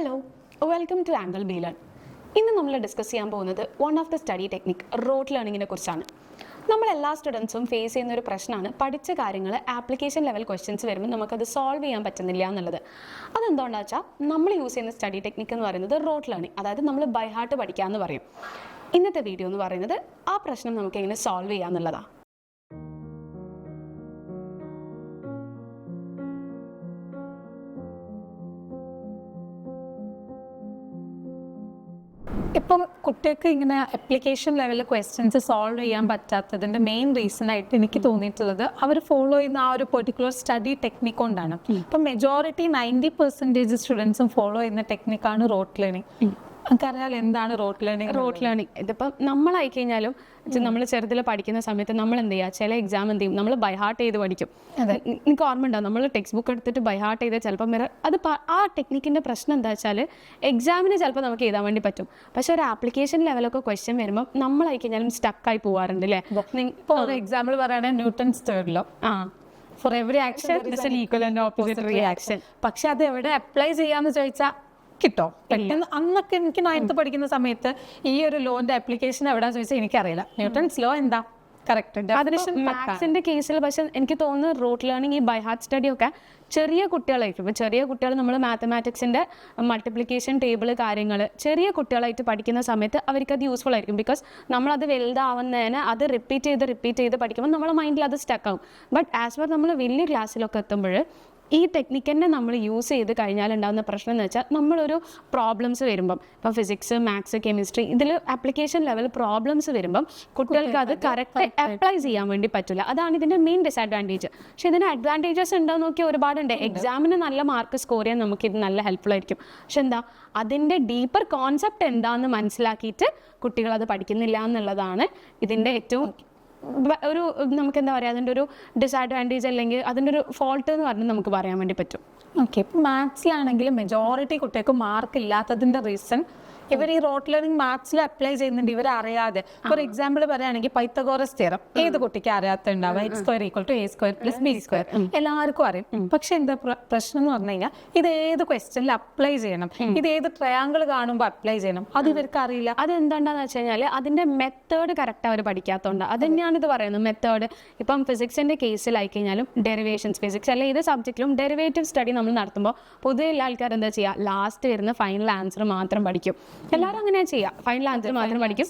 Hello, welcome to angle B learn. ഇന്ന് നമ്മൾ discuss ചെയ്യാൻ പോകുന്നത് one of the study technique rote ലേണിങ്ങിനെ കുറിച്ചാണ്. നമ്മൾ എല്ലാ സ്റ്റുഡൻസും ഫേസ് ചെയ്യുന്ന ഒരു പ്രശ്നമാണ് പഠിച്ച കാര്യങ്ങൾ ആപ്ലിക്കേഷൻ ലെവൽ ക്വസ്റ്റ്യൻസ് വരുമ്പോൾ നമുക്കത് സോൾവ് ചെയ്യാൻ പറ്റുന്നില്ല എന്നുള്ളത്. അതെന്തുകൊണ്ടാണെന്ന് വെച്ചാൽ നമ്മൾ യൂസ് ചെയ്യുന്ന സ്റ്റഡി ടെക്നിക് എന്ന് പറയുന്നത് റോട്ട് ലേണിംഗ്, അതായത് നമ്മൾ ബൈ ഹാർട്ട് പഠിക്കാമെന്ന് പറയും. ഇന്നത്തെ വീഡിയോ എന്ന് പറയുന്നത് ആ പ്രശ്നം നമുക്ക് എങ്ങനെ സോൾവ് ചെയ്യാമെന്നുള്ളതാണ്. ഇപ്പം കുട്ടികൾക്ക് ഇങ്ങനെ അപ്ലിക്കേഷൻ ലെവലിൽ ക്വസ്റ്റ്യൻസ് സോൾവ് ചെയ്യാൻ പറ്റാത്തതിൻ്റെ മെയിൻ റീസൺ ആയിട്ട് എനിക്ക് തോന്നിയിട്ടുള്ളത് അവർ ഫോളോ ചെയ്യുന്ന ആ ഒരു പെർട്ടിക്കുലർ സ്റ്റഡി ടെക്നിക് കൊണ്ടാണ്. ഇപ്പം മെജോറിറ്റി 90% സ്റ്റുഡൻസും ഫോളോ ചെയ്യുന്ന ടെക്നിക്കാണ് റോട്ട് ലേണിംഗ്. നമുക്കറിയാലോ എന്താണ് റോട്ട് ലേണിംഗ്. റോട്ട് ലേണിംഗ് ഇതിപ്പം നമ്മളായി കഴിഞ്ഞാലും നമ്മൾ ചെറുതിൽ പഠിക്കുന്ന സമയത്ത് നമ്മൾ എന്ത് ചെയ്യുക, ചില എക്സാം എന്ത് ചെയ്യും, നമ്മൾ ബൈ ഹാർട്ട് ചെയ്ത് പഠിക്കും. എനിക്ക് ഓർമ്മ ഉണ്ടാവും, നമ്മൾ ടെക്സ്റ്റ് ബുക്ക് എടുത്തിട്ട് ബൈ ഹാർട്ട് ചെയ്ത് ചിലപ്പം അത് ആ ടെക്നിക്കിൻ്റെ പ്രശ്നം എന്താ വെച്ചാൽ എക്സാമിന് ചിലപ്പോൾ നമുക്ക് എഴുതാൻ വേണ്ടി പറ്റും. പക്ഷേ ഒരു ആപ്ലിക്കേഷൻ ലെവലൊക്കെ ക്വസ്റ്റ്യൻ വരുമ്പോൾ നമ്മളായി കഴിഞ്ഞാലും സ്റ്റക്കായി പോകാറുണ്ട് അല്ലേ. ഇപ്പോൾ ഒരു എക്സാമ്പിൾ പറയുകയാണെങ്കിൽ Newton's third law, for every action equal and opposite reaction. പക്ഷെ അത് എവിടെ അപ്ലൈ ചെയ്യാന്ന് ചോദിച്ചാൽ കിട്ടോ പെട്ടെന്ന്. അന്നൊക്കെ എനിക്ക് 9th പഠിക്കുന്ന സമയത്ത് ഈ ഒരു ലോന്റെ ആപ്ലിക്കേഷൻ എവിടെയാന്ന് ചോദിച്ചാൽ എനിക്കറിയില്ല. ന്യൂട്ടൺസ് ലോ എന്താ കറക്റ്റ്. മാത്സിന്റെ കേസിൽ പക്ഷെ എനിക്ക് തോന്നുന്നു റോട്ട് ലേണിംഗ് ഈ ബൈ ഹാർട്ട് സ്റ്റഡി ഒക്കെ ചെറിയ കുട്ടികളായിരിക്കും. ഇപ്പോൾ ചെറിയ കുട്ടികൾ നമ്മൾ മാത്തമാറ്റിക്സിൻ്റെ മൾട്ടിപ്ലിക്കേഷൻ ടേബിൾ കാര്യങ്ങൾ ചെറിയ കുട്ടികളായിട്ട് പഠിക്കുന്ന സമയത്ത് അവർക്കത് യൂസ്ഫുൾ ആയിരിക്കും. ബിക്കോസ് നമ്മളത് വലുതാവുന്നതിന് അത് റിപ്പീറ്റ് ചെയ്ത് പഠിക്കുമ്പോൾ നമ്മളെ മൈൻഡിൽ അത് സ്റ്റക്ക് ആവും. ബട്ട് ആസ് പെർ നമ്മൾ വലിയ ക്ലാസ്സിലൊക്കെ എത്തുമ്പോൾ ഈ ടെക്നിക്ക് തന്നെ നമ്മൾ യൂസ് ചെയ്ത് കഴിഞ്ഞാൽ ഉണ്ടാകുന്ന പ്രശ്നം എന്ന് വെച്ചാൽ നമ്മളൊരു പ്രോബ്ലംസ് വരുമ്പം, ഇപ്പോൾ ഫിസിക്സ്, മാത്സ്, കെമിസ്ട്രി ഇതിൽ ആപ്ലിക്കേഷൻ ലെവൽ പ്രോബ്ലംസ് വരുമ്പം കുട്ടികൾക്ക് അത് കറക്റ്റ് അപ്ലൈ ചെയ്യാൻ വേണ്ടി പറ്റില്ല. അതാണ് ഇതിൻ്റെ മെയിൻ ഡിസഡ്വാൻറ്റേജ്. പക്ഷേ ഇതിന് അഡ്വാൻറ്റേജസ് ഉണ്ടോയെന്ന് നോക്കിയാൽ ഒരുപാടുണ്ട്. എക്സാമിന് നല്ല മാർക്ക് സ്കോർ ചെയ്യാൻ നമുക്കിത് നല്ല ഹെൽപ്ഫുൾ ആയിരിക്കും. പക്ഷെ എന്താ, അതിൻ്റെ ഡീപ്പർ കോൺസെപ്റ്റ് എന്താണെന്ന് മനസ്സിലാക്കിയിട്ട് കുട്ടികൾ അത് പഠിക്കുന്നില്ല എന്നുള്ളതാണ് ഇതിൻ്റെ ഏറ്റവും ഒരു നമുക്കെന്താ പറയുക, അതിൻ്റെ ഒരു ഡിസഡ്വാൻറ്റേജ് അല്ലെങ്കിൽ അതിൻ്റെ ഒരു ഫോൾട്ട് എന്ന് പറഞ്ഞ് നമുക്ക് പറയാൻ വേണ്ടി പറ്റും. ഓക്കെ, ഇപ്പം മാത്സിലാണെങ്കിൽ മെജോറിറ്റി കുട്ടികൾക്ക് മാർക്ക് ഇല്ലാത്തതിൻ്റെ റീസൺ ഇവർ ഈ റോട്ട് ലേണിംഗ് മാത്സിൽ അപ്ലൈ ചെയ്യുന്നുണ്ട്. ഇവർ അറിയാതെ, ഫോർ എക്സാമ്പിൾ പറയുകയാണെങ്കിൽ പൈത്തഗോറസ് തിയറം ഏത് കുട്ടിക്ക് അറിയാത്തുണ്ടാവുക, x²=a²+b². എല്ലാവർക്കും അറിയും. പക്ഷെ എന്താ പ്രശ്നം എന്ന് പറഞ്ഞു കഴിഞ്ഞാൽ ഇത് ഏത് ക്വസ്റ്റ്യനിൽ അപ്ലൈ ചെയ്യണം, ഇത് ഏത് ട്രയാങ്കിൾ കാണുമ്പോൾ അപ്ലൈ ചെയ്യണം, അത് ഇവർക്ക് അറിയില്ല. അതെന്താണെന്ന് വെച്ച് കഴിഞ്ഞാൽ അതിൻ്റെ മെത്തേഡ് കറക്റ്റ് അവർ പഠിക്കാത്തതുകൊണ്ട്. അത് തന്നെയാണ് ഇത് പറയുന്നത്, മെത്തേഡ്. ഇപ്പം ഫിസിക്സിൻ്റെ കേസിലായി കഴിഞ്ഞാലും ഡെറിവേഷൻസ്, ഫിസിക്സ് അല്ലെ ഏത് സബ്ജക്റ്റിലും ഡെറിവേറ്റീവ് സ്റ്റഡി നമ്മൾ നടത്തുമ്പോൾ പൊതുവെ എല്ലാ ആൾക്കാർ എന്താ ചെയ്യുക, ലാസ്റ്റ് വരുന്ന ഫൈനൽ ആൻസർ മാത്രം പഠിക്കും. എല്ലാവരും അങ്ങനെ ചെയ്യാം, ഫൈനൽ ആൻസർ മാത്രം പഠിക്കും.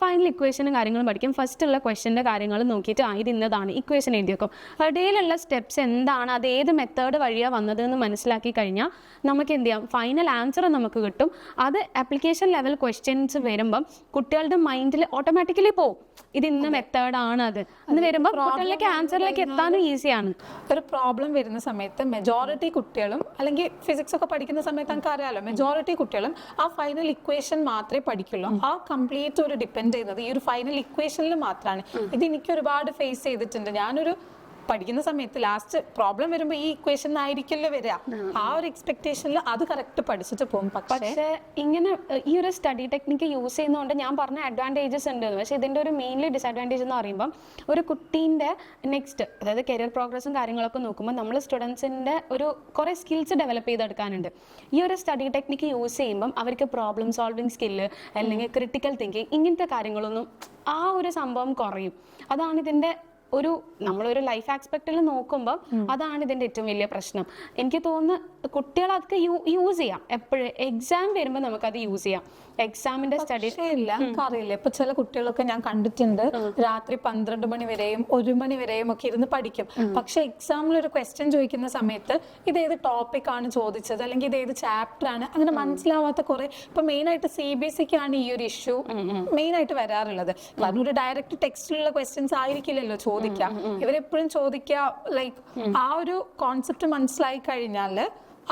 ഫൈനൽ ഇക്വേഷനും കാര്യങ്ങളും പഠിക്കും. ഫസ്റ്റ് ഉള്ള ക്വസ്റ്റ്യൻ്റെ കാര്യങ്ങൾ നോക്കിയിട്ട് ഇത് ഇന്നതാണ് ഇക്വേഷൻ എഴുതി വെക്കും. ഇടയിലുള്ള സ്റ്റെപ്സ് എന്താണ്, അത് ഏത് മെത്തേഡ് വഴിയാണ് വന്നത് എന്ന് മനസ്സിലാക്കി കഴിഞ്ഞാൽ നമുക്ക് എന്ത് ചെയ്യാം, ഫൈനൽ ആൻസർ നമുക്ക് കിട്ടും. അത് ആപ്ലിക്കേഷൻ ലെവൽ ക്വസ്റ്റ്യൻസ് വരുമ്പം കുട്ടികളുടെ മൈൻഡിൽ ഓട്ടോമാറ്റിക്കലി പോകും, ഇത് ഇന്ന മെത്തേഡാണ്. അത് എന്ന് വരുമ്പോൾ കുട്ടികളിലേക്ക് ആൻസറിലേക്ക് എത്താനും ഈസിയാണ്. ഒരു പ്രോബ്ലം വരുന്ന സമയത്ത് മെജോറിറ്റി കുട്ടികളും, അല്ലെങ്കിൽ ഫിസിക്സ് ഒക്കെ പഠിക്കുന്ന സമയത്ത് നമുക്ക് അറിയാമല്ലോ, മെജോറിറ്റി കുട്ടികളും ആ ഫൈനൽ ഇക്വേഷൻ മാത്രമേ പഠിക്കുള്ളൂ. ആ കംപ്ലീറ്റ് ഒരു ഡിപ്പെൻഡ് ചെയ്യുന്നത് ഈ ഒരു ഫൈനൽ ഇക്വേഷനിൽ മാത്രമാണ്. ഇത് എനിക്ക് ഒരുപാട് ഫേസ് ചെയ്തിട്ടുണ്ട്. ഞാനൊരു പഠിക്കുന്ന സമയത്ത് ലാസ്റ്റ് പ്രോബ്ലം വരുമ്പോൾ ഈ ഇക്വേഷൻ ആയിരിക്കില്ല വരിക. ആ ഒരു എക്സ്പെക്ടേഷനിൽ അത് കറക്റ്റ് പഠിച്ചിട്ട് പോകും. പക്ഷേ ഇങ്ങനെ ഈ ഒരു സ്റ്റഡി ടെക്നിക്ക് യൂസ് ചെയ്യുന്നതുകൊണ്ട് ഞാൻ പറഞ്ഞ അഡ്വാൻറ്റേജസ് ഉണ്ട്. പക്ഷേ ഇതിൻ്റെ ഒരു മെയിൻലി ഡിസഡ്വാൻറ്റേജ് എന്ന് പറയുമ്പം ഒരു കുട്ടീൻ്റെ നെക്സ്റ്റ്, അതായത് കരിയർ പ്രോഗ്രസും കാര്യങ്ങളൊക്കെ നോക്കുമ്പോൾ നമ്മൾ സ്റ്റുഡൻസിൻ്റെ ഒരു കുറേ സ്കിൽസ് ഡെവലപ്പ് ചെയ്തെടുക്കാനുണ്ട്. ഈ ഒരു സ്റ്റഡി ടെക്നിക്ക് യൂസ് ചെയ്യുമ്പം അവർക്ക് പ്രോബ്ലം സോൾവിങ് സ്കില്ല് അല്ലെങ്കിൽ ക്രിട്ടിക്കൽ തിങ്കിങ് ഇങ്ങനത്തെ കാര്യങ്ങളൊന്നും ആ ഒരു സംഭവം കുറയും. അതാണ് ഇതിൻ്റെ ഒരു നമ്മളൊരു ലൈഫ് ആസ്പെക്റ്റിൽ നോക്കുമ്പോൾ അതാണ് ഇതിൻ്റെ ഏറ്റവും വലിയ പ്രശ്നം. എനിക്ക് തോന്നുന്നു കുട്ടികൾ അതൊക്കെ യൂസ് ചെയ്യാം. എപ്പോഴും എക്സാം വരുമ്പോൾ നമുക്കത് യൂസ് ചെയ്യാം. എക്സാമിന്റെ സ്റ്റഡി ഇല്ല അറിയില്ല. ഇപ്പൊ ചില കുട്ടികളൊക്കെ ഞാൻ കണ്ടിട്ടുണ്ട് രാത്രി 12 മണി വരെയും 1 മണി വരെയും ഒക്കെ ഇരുന്ന് പഠിക്കും. പക്ഷെ എക്സാമിൽ ഒരു ക്വസ്റ്റ്യൻ ചോദിക്കുന്ന സമയത്ത് ഇതേത് ടോപ്പിക് ആണ് ചോദിച്ചത്, അല്ലെങ്കിൽ ഇതേത് ചാപ്റ്റർ ആണ്, അങ്ങനെ മനസ്സിലാവാത്ത കുറെ. ഇപ്പൊ മെയിൻ ആയിട്ട് CBSE ആണ് ഈ ഒരു ഇഷ്യൂ മെയിൻ ആയിട്ട് വരാറുള്ളത്. കാരണം ഒരു ഡയറക്റ്റ് ടെക്സ്റ്റിലുള്ള ക്വസ്റ്റ്യൻസ് ആയിരിക്കില്ലല്ലോ ചോദിക്കാം. ഇവരെപ്പോഴും ചോദിക്കുക ലൈക്ക് ആ ഒരു കോൺസെപ്റ്റ് മനസ്സിലായി കഴിഞ്ഞാൽ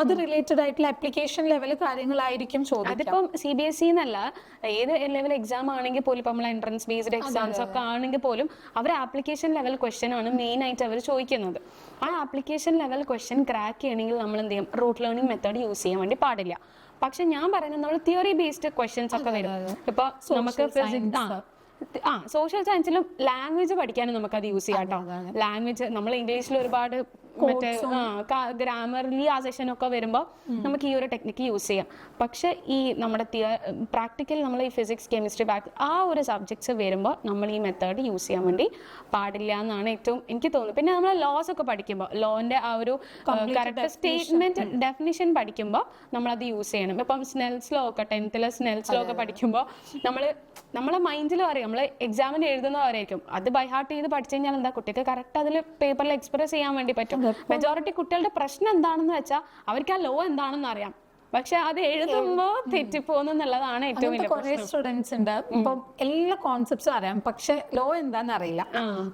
അത് റിലേറ്റഡ് ആയിട്ടുള്ള ആപ്ലിക്കേഷൻ ലെവൽ കാര്യങ്ങളായിരിക്കും ചോദിക്കുക. അതിപ്പം CBSE എന്നല്ല, ഏത് ലെവൽ എക്സാം ആണെങ്കിൽ പോലും, ഇപ്പം നമ്മൾ എൻട്രൻസ് ബേസ്ഡ് എക്സാംസ് ഒക്കെ ആണെങ്കിൽ പോലും അവർ ആപ്ലിക്കേഷൻ ലെവൽ ക്വസ്റ്റ്യൻ ആണ് മെയിൻ ആയിട്ട് അവർ ചോദിക്കുന്നത്. ആ ആപ്ലിക്കേഷൻ ലെവൽ ക്വസ്റ്റ്യൻ ക്രാക്ക് ചെയ്യണമെങ്കിൽ നമ്മൾ എന്ത് ചെയ്യും, റൂട്ട് ലേണിംഗ് മെത്തേഡ് യൂസ് ചെയ്യാൻ വേണ്ടി പാടില്ല. പക്ഷെ ഞാൻ പറയുന്നത് നമ്മൾ തിയറി ബേസ്ഡ് ക്വസ്റ്റ്യൻസ് ഒക്കെ വരും. ഇപ്പൊ നമുക്ക് ഫിസിക്സ്, സോഷ്യൽ സയൻസിലും ലാംഗ്വേജ് പഠിക്കാനും നമുക്കത് യൂസ് ചെയ്യാം കേട്ടോ. ലാംഗ്വേജ് നമ്മൾ ഇംഗ്ലീഷിൽ ഒരുപാട് മറ്റേ ഗ്രാമർലി ആ സെഷനൊക്കെ വരുമ്പോൾ നമുക്ക് ഈ ഒരു ടെക്നിക്ക് യൂസ് ചെയ്യാം. പക്ഷെ ഈ നമ്മുടെ പ്രാക്ടിക്കൽ നമ്മൾ ഈ ഫിസിക്സ് കെമിസ്ട്രി ആ ഒരു സബ്ജക്ട്സ് വരുമ്പോൾ നമ്മൾ ഈ മെത്തേഡ് യൂസ് ചെയ്യാൻ വേണ്ടി പാടില്ല എന്നാണ് ഏറ്റവും എനിക്ക് തോന്നുന്നത്. പിന്നെ നമ്മൾ ലോസ് ഒക്കെ പഠിക്കുമ്പോൾ ലോന്റെ ആ ഒരു കറക്റ്റ് സ്റ്റേറ്റ്മെന്റ് ഡെഫിനിഷൻ പഠിക്കുമ്പോൾ നമ്മളത് യൂസ് ചെയ്യണം. ഇപ്പം സ്നെൽസ് ലോ ഒക്കെ 10th സ്നെൽസ് ലോ ഒക്കെ പഠിക്കുമ്പോൾ നമ്മളെ മൈൻഡിലും അറിയാം, നമ്മൾ എക്സാമിന് എഴുതുന്നവരായിരിക്കും, അത് ബൈ ഹാർട്ട് ചെയ്ത് പഠിച്ചു കഴിഞ്ഞാൽ എന്താ കുട്ടിക്ക് കറക്റ്റ് അതിൽ പേപ്പറിൽ എക്സ്പ്രസ് ചെയ്യാൻ വേണ്ടി പറ്റും. മെജോറിറ്റി കുട്ടികളുടെ പ്രശ്നം എന്താണെന്ന് വെച്ചാൽ അവർക്ക് ആ ലോ എന്താണെന്ന് അറിയാം, പക്ഷെ അത് എഴുതുമ്പോ തെറ്റിപ്പോകുന്നു എന്നുള്ളതാണ് ഏറ്റവും വലിയ കുറെ സ്റ്റുഡൻസ് ഉണ്ട്. ഇപ്പം എല്ലാ കോൺസെപ്റ്റ്സും അറിയാം, പക്ഷെ ലോ എന്താന്ന് അറിയില്ല.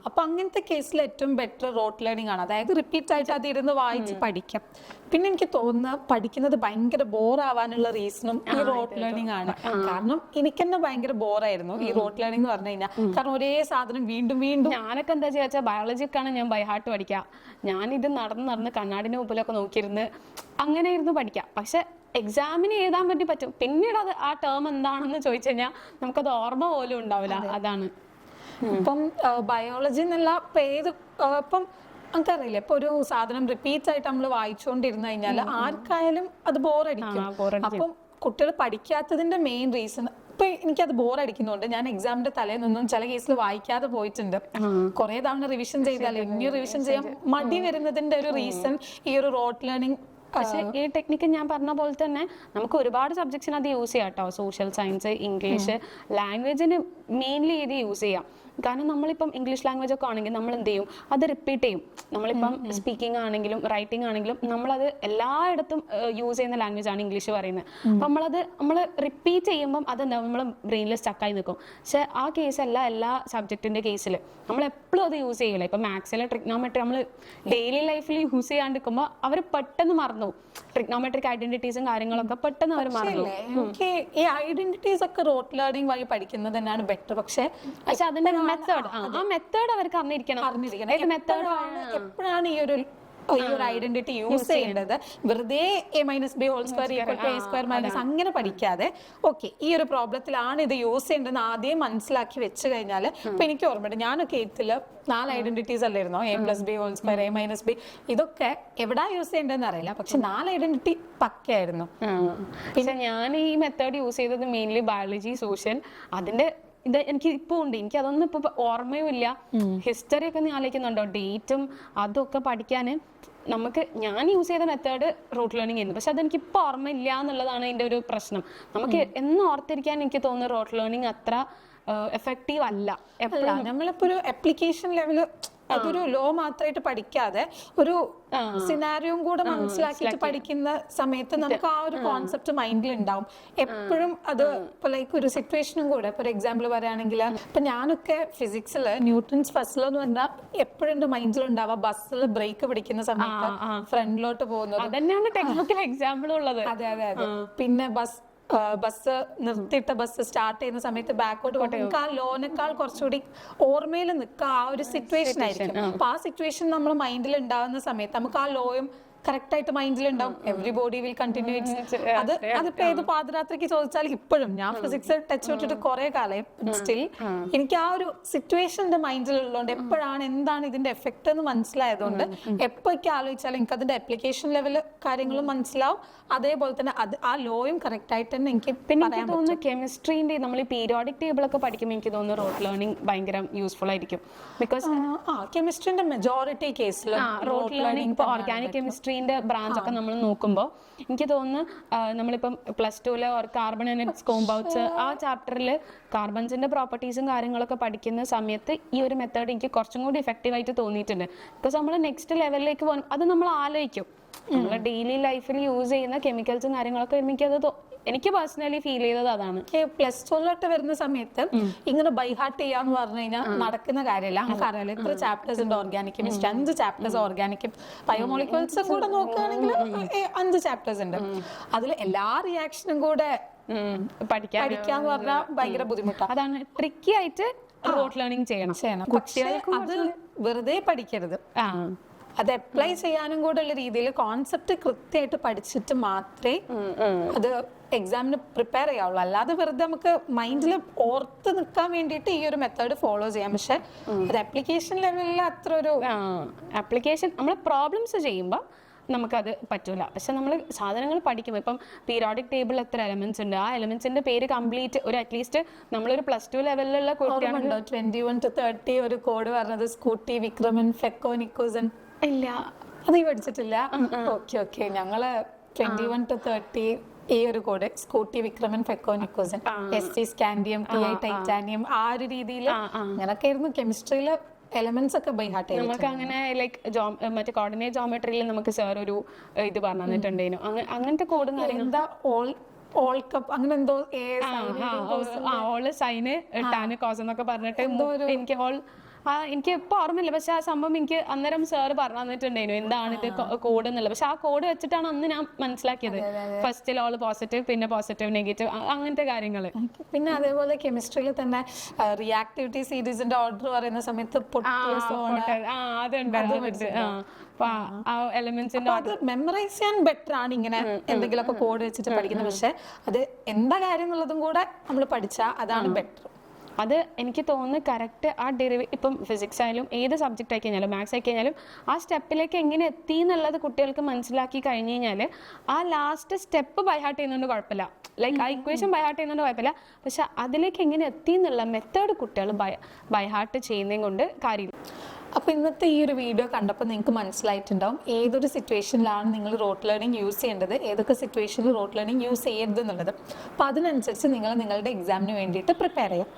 അപ്പൊ അങ്ങനത്തെ കേസിൽ ഏറ്റവും ബെറ്റർ റോട്ട് ലേണിംഗ് ആണ്. അതായത് റിപ്പീറ്റ് ആയിട്ട് അത് ഇരുന്ന് വായിച്ച് പഠിക്കാം. പിന്നെ എനിക്ക് തോന്നുന്നത് പഠിക്കുന്നത് ഭയങ്കര ബോർ ആവാനുള്ള റീസണും ഈ റോട്ട് ലേണിംഗ് ആണ്. കാരണം എനിക്ക് തന്നെ ഭയങ്കര ബോറായിരുന്നു ഈ റോട്ട് ലേണിംഗ് എന്ന് പറഞ്ഞു കഴിഞ്ഞാൽ. കാരണം ഒരേ സാധനം വീണ്ടും വീണ്ടും. ഞാനൊക്കെ എന്താ വെച്ചാൽ ബയോളജിക്കാണ് ഞാൻ ബൈ ഹാർട്ട് പഠിക്കുക. ഞാനിത് നടന്ന് കണ്ണാടിന്റെ മുമ്പിലൊക്കെ നോക്കിയിരുന്ന് അങ്ങനെ ഇരുന്ന് പഠിക്കാം. പക്ഷെ എക്സാമിന് എഴുതാൻ വേണ്ടി പറ്റും, പിന്നീട് അത് ആ ടേം എന്താണെന്ന് ചോദിച്ചു കഴിഞ്ഞാൽ നമുക്കത് ഓർമ്മ പോലും ഉണ്ടാവില്ല. അതാണ് ഇപ്പം ബയോളജി എന്നല്ല ഏത് ഇപ്പം നമുക്കറിയില്ല, ഇപ്പൊ ഒരു സാധനം റിപ്പീറ്റ് ആയിട്ട് നമ്മൾ വായിച്ചുകൊണ്ടിരുന്നു കഴിഞ്ഞാൽ ആർക്കായാലും അത് ബോറടിക്കും. അപ്പം കുട്ടികൾ പഠിക്കാത്തതിന്റെ മെയിൻ റീസൺ ഇപ്പൊ എനിക്കത് ബോറടിക്കുന്നുണ്ട്. ഞാൻ എക്സാമിന്റെ തലേന്നൊന്നും ചില കേസിൽ വായിക്കാതെ പോയിട്ടുണ്ട്. കുറെ തവണ റിവിഷൻ ചെയ്താൽ ഇനി റിവിഷൻ ചെയ്യാൻ മടി വരുന്നതിന്റെ ഒരു റീസൺ ഈ ഒരു റോട്ട് ലേണിംഗ്. പക്ഷെ ഈ ടെക്നിക്ക് ഞാൻ പറഞ്ഞ പോലെ തന്നെ നമുക്ക് ഒരുപാട് സബ്ജക്ട്സിന് അത് യൂസ് ചെയ്യാം കേട്ടോ. സോഷ്യൽ സയൻസ്, ഇംഗ്ലീഷ്, ലാംഗ്വേജിന് മെയിൻലി ഇത് യൂസ് ചെയ്യാം. കാരണം നമ്മളിപ്പം ഇംഗ്ലീഷ് ലാംഗ്വേജ് ഒക്കെ ആണെങ്കിൽ നമ്മൾ എന്ത് ചെയ്യും, അത് റിപ്പീറ്റ് ചെയ്യും. നമ്മളിപ്പം സ്പീക്കിംഗ് ആണെങ്കിലും റൈറ്റിംഗ് ആണെങ്കിലും നമ്മളത് എല്ലായിടത്തും യൂസ് ചെയ്യുന്ന ലാംഗ്വേജ് ആണ് ഇംഗ്ലീഷ് പറയുന്നത്. അപ്പം നമ്മൾ റിപ്പീറ്റ് ചെയ്യുമ്പം അത് നമ്മൾ ബ്രെയിനിൽ സ്റ്റക്കായി നിൽക്കും. പക്ഷെ ആ കേസല്ല എല്ലാ സബ്ജക്റ്റിന്റെ കേസിൽ നമ്മൾ എപ്പോഴും അത് യൂസ് ചെയ്യില്ല. ഇപ്പം മാത്സിലെ ട്രിഗ്നോമെട്രി നമ്മൾ ഡെയിലി ലൈഫിൽ യൂസ് ചെയ്യാണ്ടിരിക്കുമ്പോൾ അവർ പെട്ടെന്ന് മറന്നു. ട്രിഗ്നോമെട്രിക് ഐഡന്റിറ്റീസും കാര്യങ്ങളൊക്കെ പെട്ടെന്ന് അവർ മറന്നു. എനിക്ക് ഈ ഐഡന്റിറ്റീസ് ഒക്കെ റോട്ട് ലേണിംഗ് വഴി പഠിക്കുന്നത് തന്നെയാണ് ബെറ്റർ. പക്ഷെ അതിന്റെ മെത്തേഡ് ആ മെത്തേഡ് അവർക്ക് അറിഞ്ഞിരിക്കണം. എപ്പോഴാണ് ഈ ഒരു ഐഡന്റിറ്റി യൂസ് ചെയ്യേണ്ടത്. വെറുതെ a - b whole square = a square minus അങ്ങനെ പഠിക്കാതെ ഓക്കെ ഈ ഒരു പ്രോബ്ലത്തിലാണ് ഇത് യൂസ് ചെയ്യേണ്ടതെന്ന് ആദ്യം മനസ്സിലാക്കി വെച്ച് കഴിഞ്ഞാൽ. ഇപ്പൊ എനിക്ക് ഓർമ്മയുണ്ട്, ഞാനൊക്കെ 8th 4 ഐഡന്റിറ്റീസ് അല്ലായിരുന്നോ, a + b whole square, a - b. ഇതൊക്കെ എവിടാ യൂസ് ചെയ്യേണ്ടതെന്ന് അറിയില്ല, പക്ഷെ 4 ഐഡന്റിറ്റി പക്കയായിരുന്നു. പിന്നെ ഞാൻ ഈ മെത്തേഡ് യൂസ് ചെയ്തത് മെയിൻലി ബയോളജി, സോഷ്യൽ. അതിന്റെ ഇത് എനിക്ക് ഇപ്പോൾ ഉണ്ട്, എനിക്ക് അതൊന്നും ഇപ്പൊ ഓർമ്മയും ഇല്ല. ഹിസ്റ്ററി ഒക്കെ നീ ആലോചിക്കുന്നുണ്ടോ, ഡേറ്റും അതൊക്കെ പഠിക്കാൻ ഞാൻ യൂസ് ചെയ്ത മെത്തേഡ് റൂട്ട് ലേണിംഗ് ആയിരുന്നു. പക്ഷെ അതെനിക്ക് ഇപ്പൊ ഓർമ്മയില്ല എന്നുള്ളതാണ് അതിന്റെ ഒരു പ്രശ്നം. നമുക്ക് എന്ന് ഓർത്തിരിക്കാൻ എനിക്ക് തോന്നുന്നു റൂട്ട് ലേണിംഗ് അത്ര എഫക്റ്റീവ് അല്ല. എപ്പോഴാണ് നമ്മളിപ്പോ ഒരു ആപ്ലിക്കേഷൻ ലെവല് അതൊരു ലോ മാത്രമായിട്ട് പഠിക്കാതെ ഒരു സിനാരിയോയും കൂടെ മനസ്സിലാക്കിയിട്ട് പഠിക്കുന്ന സമയത്ത് നമുക്ക് ആ ഒരു കോൺസെപ്റ്റ് മൈൻഡിൽ ഉണ്ടാവും എപ്പോഴും. അത് ഇപ്പൊ ലൈക്ക് ഒരു സിറ്റുവേഷനും കൂടെ ഇപ്പൊ ഒരു എക്സാമ്പിൾ പറയുകയാണെങ്കിൽ, ഇപ്പൊ ഞാനൊക്കെ ഫിസിക്സിൽ ന്യൂട്ടൺസ് ഫസ്റ്റ് ലോ എന്ന് പറഞ്ഞാൽ എപ്പോഴും എന്റെ മൈൻഡിൽ ഉണ്ടാവുക ബസ്സിൽ ബ്രേക്ക് പിടിക്കുന്ന സമയത്ത് ഫ്രണ്ടിലോട്ട് പോകുന്നത്. അതന്നെയാണ് ടെക്നിക്കൽ എക്സാമ്പിൾ ഉള്ളത്. അതെ അതെ അതെ. പിന്നെ ബസ് നിർത്തിയിട്ട ബസ് സ്റ്റാർട്ട് ചെയ്യുന്ന സമയത്ത് ബാക്കോട്ട് പോട്ടെ നമുക്ക് ആ ലോനേക്കാൾ കുറച്ചുകൂടി ഓർമ്മയിൽ നിൽക്കുക ആ ഒരു സിറ്റുവേഷൻ ആയിരിക്കും. അപ്പൊ ആ സിറ്റുവേഷൻ നമ്മൾ മൈൻഡിൽ ഉണ്ടാവുന്ന സമയത്ത് നമുക്ക് ആ ലോയും കറക്റ്റ് ആയിട്ട് മൈൻഡിൽ ഉണ്ടാവും. Everybody will continue. അതിപ്പോ ഏത് പാതിരാത്രിക്ക് ചോദിച്ചാൽ ഇപ്പോഴും ഞാൻ ഫിസിക്സ് ടച്ച് വിട്ടിട്ട് കുറെ കാലം സ്റ്റിൽ എനിക്ക് ആ ഒരു സിറ്റുവേഷന്റെ മൈൻഡിൽ ഉള്ളതുകൊണ്ട് എപ്പോഴാണ് എന്താണ് ഇതിന്റെ എഫക്ട് എന്ന് മനസ്സിലായതുകൊണ്ട് എപ്പോഴൊക്കെ ആലോചിച്ചാലും എനിക്ക് അതിന്റെ അപ്ലിക്കേഷൻ ലെവൽ കാര്യങ്ങളും മനസ്സിലാവും. അതേപോലെ തന്നെ ആ ലോയും കറക്റ്റ് ആയിട്ട് തന്നെ എനിക്ക് പറയാൻ തോന്നുന്നു. കെമിസ്ട്രീന്റെ നമ്മൾ ഈ പീരിയോഡിക് ടേബിൾ ഒക്കെ പഠിക്കുമ്പോൾ എനിക്ക് തോന്നുന്നു റോട്ട് ലേണിംഗ് ഭയങ്കര യൂസ്ഫുൾ ആയിരിക്കും. ബിക്കോസ് കെമിസ്ട്രിന്റെ മെജോറിറ്റി കേസിൽ റോട്ട് ലേണിംഗ് ഇപ്പോൾ ഓർഗാനിക് കെമിസ്ട്രി ബ്രാഞ്ച് ഒക്കെ നമ്മൾ നോക്കുമ്പോൾ എനിക്ക് തോന്നുന്നു നമ്മളിപ്പം +2 കാർബൺ ആൻഡ് ഇറ്റ്സ് കോമ്പൗണ്ട്സ് ആ ചാപ്റ്ററിൽ കാർബൺസിന്റെ പ്രോപ്പർട്ടീസും കാര്യങ്ങളൊക്കെ പഠിക്കുന്ന സമയത്ത് ഈ ഒരു മെത്തേഡ് എനിക്ക് കുറച്ചും കൂടി ഇഫക്റ്റീവ് ആയിട്ട് തോന്നിയിട്ടുണ്ട്. ബിക്കോസ് നമ്മൾ നെക്സ്റ്റ് ലെവലിലേക്ക് പോകും അത് നമ്മൾ ആലോചിക്കും. നമ്മൾ ഡെയിലി ലൈഫിൽ യൂസ് ചെയ്യുന്ന കെമിക്കൽസും കാര്യങ്ങളൊക്കെ എനിക്ക് പേഴ്സണലി ഫീൽ ചെയ്തത് അതാണ്. +2 വരുന്ന സമയത്ത് ഇങ്ങനെ ബൈ ഹാർട്ട് ചെയ്യാന്ന് പറഞ്ഞു കഴിഞ്ഞാൽ നടക്കുന്ന കാര്യമല്ല. നമുക്കറിയാലോ എത്ര ചാപ്റ്റേഴ്സ് ഉണ്ട് organic chemistry, 5 chapters organic. Biomolecules കൂടെ നോക്കുകയാണെങ്കിൽ 5 ചാപ്റ്റേഴ്സ് ഉണ്ട്. അതിൽ എല്ലാ റിയാക്ഷനും കൂടെ പഠിക്കാന്ന് പറഞ്ഞാൽ ഭയങ്കര ബുദ്ധിമുട്ടാണ്. അതാണ് ട്രിക്കി ആയിട്ട് റോട്ട് ലേണിംഗ് ചെയ്യണം. പക്ഷേ അത് വെറുതെ പഠിക്കരുത്. അത് അപ്ലൈ ചെയ്യാനും കൂടെ ഉള്ള രീതിയിൽ കോൺസെപ്റ്റ് കൃത്യമായിട്ട് പഠിച്ചിട്ട് മാത്രമേ അത് എക്സാമിന് പ്രിപ്പയർ ചെയ്യാവുള്ളൂ. അല്ലാതെ വെറുതെ നമുക്ക് മൈൻഡിൽ ഓർത്ത് നിൽക്കാൻ വേണ്ടിയിട്ട് ഈ ഒരു മെത്തേഡ് ഫോളോ ചെയ്യാം. പക്ഷെ അത് ആപ്ലിക്കേഷൻ ലെവലിൽ അത്ര ഒരു ആപ്ലിക്കേഷൻ നമ്മൾ പ്രോബ്ലംസ് ചെയ്യുമ്പോൾ നമുക്കത് പറ്റൂല. പക്ഷെ നമ്മൾ സാധനങ്ങൾ പഠിക്കുമ്പോൾ ഇപ്പം പീരിയോഡിക് ടേബിളിൽ എത്ര എലമെന്റ്സ് ഉണ്ട്, ആ എലമെന്റ്സിന്റെ പേര് കംപ്ലീറ്റ് ഒരു അറ്റ്ലീസ്റ്റ് നമ്മളൊരു +2 ലെവലിലുള്ള കുട്ടിയാണ്. 21 to 30 ഒരു കോഡ് പറഞ്ഞത് സ്കൂട്ടി വിക്രമൻ ഫെക്കോ നിക്കോസൻ ഇല്ല, അത് ഈ പഠിച്ചിട്ടില്ല. ഓക്കെ ഞങ്ങള് 21 to 30 ഈ ഒരു കോഡ് സ്കൂട്ടി വിക്രമൻ ഫെക്കോ നിക്കോസൻ ST സ്കാൻഡിയം TI ടൈറ്റാനിയം ആ ഒരു രീതിയിൽ അങ്ങനൊക്കെ ആയിരുന്നു കെമിസ്ട്രിയില് എലമെന്റ്സ് ഒക്കെ ബൈ ഹാർട്ട് ചെയ്തു. നമുക്ക് അങ്ങനെ ലൈക്ക് മറ്റേ കോർഡിനേറ്റ് ജോമെട്രിയിൽ നമുക്ക് സാർ ഒരു ഇത് പറഞ്ഞു തന്നിട്ടുണ്ടായിരുന്നു. അങ്ങനത്തെ കോഡും കാര്യങ്ങളും എന്താ ഓൾ കപ്പ് അങ്ങനെ എന്തോ ഓള് സൈന് ടാന് കോസ് എന്നൊക്കെ പറഞ്ഞിട്ട് എനിക്ക് എനിക്ക് ഇപ്പോൾ ഓർമ്മയില്ല. പക്ഷെ ആ സംഭവം എനിക്ക് അന്നേരം സാറ് പറഞ്ഞു തന്നിട്ടുണ്ടായിരുന്നു എന്താണ് ഇത് കോഡ് എന്നുള്ളത്. പക്ഷെ ആ കോഡ് വെച്ചിട്ടാണ് അന്ന് ഞാൻ മനസ്സിലാക്കിയത്. ഫസ്റ്റിൽ ഓൾ പോസിറ്റീവ്, പിന്നെ പോസിറ്റീവ് നെഗറ്റീവ് അങ്ങനത്തെ കാര്യങ്ങൾ. പിന്നെ അതേപോലെ കെമിസ്ട്രിയിൽ തന്നെ റിയാക്ടിവിറ്റി സീരീസിന്റെ ഓർഡർ പറയുന്ന സമയത്ത് അത് മെമ്മറൈസ് ചെയ്യാൻ ബെറ്റർ ആണ് ഇങ്ങനെ എന്തെങ്കിലുമൊക്കെ കോഡ് വെച്ചിട്ട് പഠിക്കുന്നത്. പക്ഷെ അത് എന്താ കാര്യം എന്നുള്ളതും കൂടെ നമ്മൾ പഠിച്ചാൽ അതാണ് ബെറ്റർ. അത് എനിക്ക് തോന്നുന്നു കറക്റ്റ് ആ ഇപ്പം ഫിസിക്സ് ആയാലും ഏത് സബ്ജക്റ്റ് ആയി കഴിഞ്ഞാലും മാത്സ് ആയി കഴിഞ്ഞാലും ആ സ്റ്റെപ്പിലേക്ക് എങ്ങനെ എത്തി എന്നുള്ളത് കുട്ടികൾക്ക് മനസ്സിലാക്കി കഴിഞ്ഞ് കഴിഞ്ഞാൽ ആ ലാസ്റ്റ് സ്റ്റെപ്പ് ബൈഹാർട്ട് ചെയ്യുന്നതുകൊണ്ട് കുഴപ്പമില്ല. ലൈക്ക് ആ ഇക്വേഷൻ ബൈഹാർട്ട് ചെയ്യുന്നതുകൊണ്ട് കുഴപ്പമില്ല. പക്ഷെ അതിലേക്ക് എങ്ങനെ എത്തി എന്നുള്ള മെത്തേഡ് കുട്ടികൾ ബൈഹാർട്ട് ചെയ്യുന്നതും കൊണ്ട് കാര്യമില്ല. അപ്പോൾ ഇന്നത്തെ ഈ ഒരു വീഡിയോ കണ്ടപ്പോൾ നിങ്ങൾക്ക് മനസ്സിലായിട്ടുണ്ടാവും ഏതൊരു സിറ്റുവേഷനിലാണ് നിങ്ങൾ റോട്ട് ലേണിംഗ് യൂസ് ചെയ്യേണ്ടത്, ഏതൊക്കെ സിറ്റുവേഷനിൽ റോട്ട് ലേണിംഗ് യൂസ് ചെയ്യരുത് എന്നുള്ളത്. അപ്പോൾ അതിനനുസരിച്ച് നിങ്ങൾ നിങ്ങളുടെ എക്സാമിന് വേണ്ടിയിട്ട് പ്രിപ്പയർ ചെയ്യാം.